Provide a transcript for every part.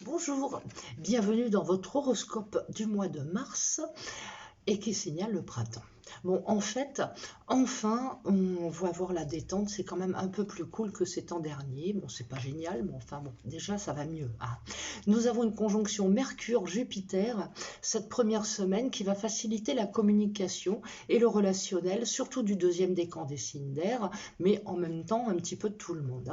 Bonjour, bienvenue dans votre horoscope du mois de mars et qui signale le printemps. Bon, en fait, enfin, on va avoir la détente, c'est quand même un peu plus cool que ces temps derniers. Bon, c'est pas génial, mais enfin bon, déjà ça va mieux, hein. Nous avons une conjonction Mercure-Jupiter cette première semaine qui va faciliter la communication et le relationnel, surtout du deuxième décan des signes d'air, mais en même temps un petit peu de tout le monde,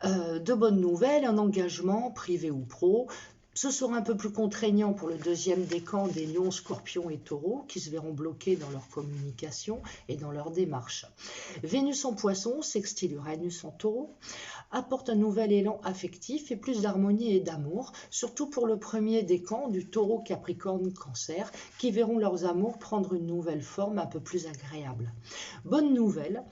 hein. De bonnes nouvelles, un engagement privé ou pro. Ce sera un peu plus contraignant pour le deuxième décan des lions, scorpions et taureaux qui se verront bloqués dans leur communication et dans leur démarche. Vénus en poisson, sextile Uranus en taureau, apporte un nouvel élan affectif et plus d'harmonie et d'amour, surtout pour le premier décan du taureau, capricorne, cancer, qui verront leurs amours prendre une nouvelle forme un peu plus agréable. Bonne nouvelle,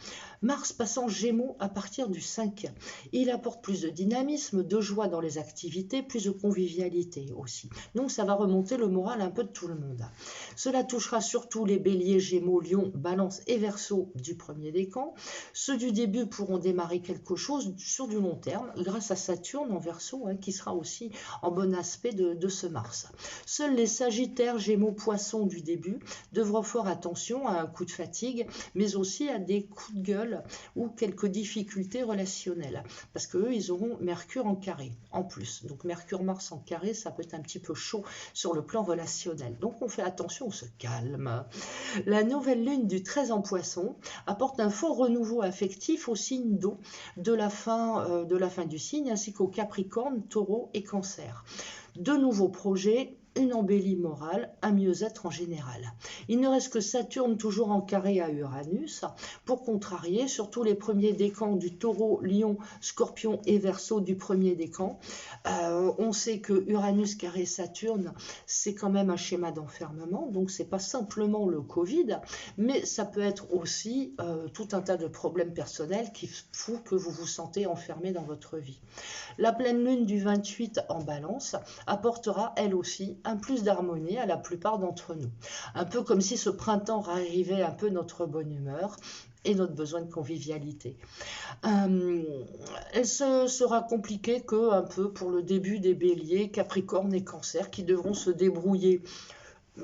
Mars passe en Gémeaux à partir du 5. Il apporte plus de dynamisme, de joie dans les activités, plus de convivialité aussi. Donc ça va remonter le moral un peu de tout le monde. Cela touchera surtout les béliers, gémeaux, lions, balance et verseau du premier décan. Ceux du début pourront démarrer quelque chose sur du long terme grâce à Saturne en verseau, qui sera aussi en bon aspect de ce Mars. Seuls les sagittaires, gémeaux, poissons du début devront faire attention à un coup de fatigue, mais aussi à des coups de gueule ou quelques difficultés relationnelles, parce qu'eux, ils auront Mercure en carré en plus. Donc Mercure-Mars en carré, ça peut être un petit peu chaud sur le plan relationnel. Donc on fait attention, on se calme. La nouvelle lune du 13 en poisson apporte un fort renouveau affectif au signe d'eau de la fin du signe, ainsi qu'aux Capricorne, Taureau et Cancer. De nouveaux projets, une embellie morale, un mieux-être en général. Il ne reste que Saturne toujours en carré à Uranus pour contrarier surtout les premiers décans du taureau, lion, scorpion et verseau du premier décan. On sait que Uranus carré Saturne, c'est quand même un schéma d'enfermement, donc c'est pas simplement le Covid, mais ça peut être aussi tout un tas de problèmes personnels qui font que vous vous sentez enfermé dans votre vie. La pleine lune du 28 en balance apportera elle aussi un plus d'harmonie à la plupart d'entre nous. Un peu comme si ce printemps rarrivait un peu notre bonne humeur et notre besoin de convivialité. Elle sera compliquée que un peu pour le début des béliers, capricorne et cancer qui devront se débrouiller.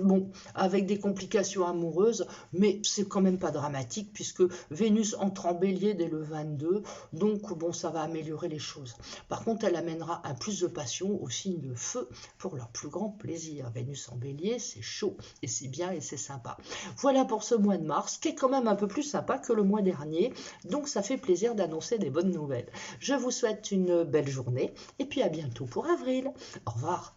Bon, avec des complications amoureuses, mais c'est quand même pas dramatique puisque Vénus entre en bélier dès le 22, donc bon, ça va améliorer les choses. Par contre, elle amènera un plus de passion au signe de feu pour leur plus grand plaisir. Vénus en bélier, c'est chaud et c'est bien et c'est sympa. Voilà pour ce mois de mars, qui est quand même un peu plus sympa que le mois dernier, donc ça fait plaisir d'annoncer des bonnes nouvelles. Je vous souhaite une belle journée et puis à bientôt pour avril. Au revoir.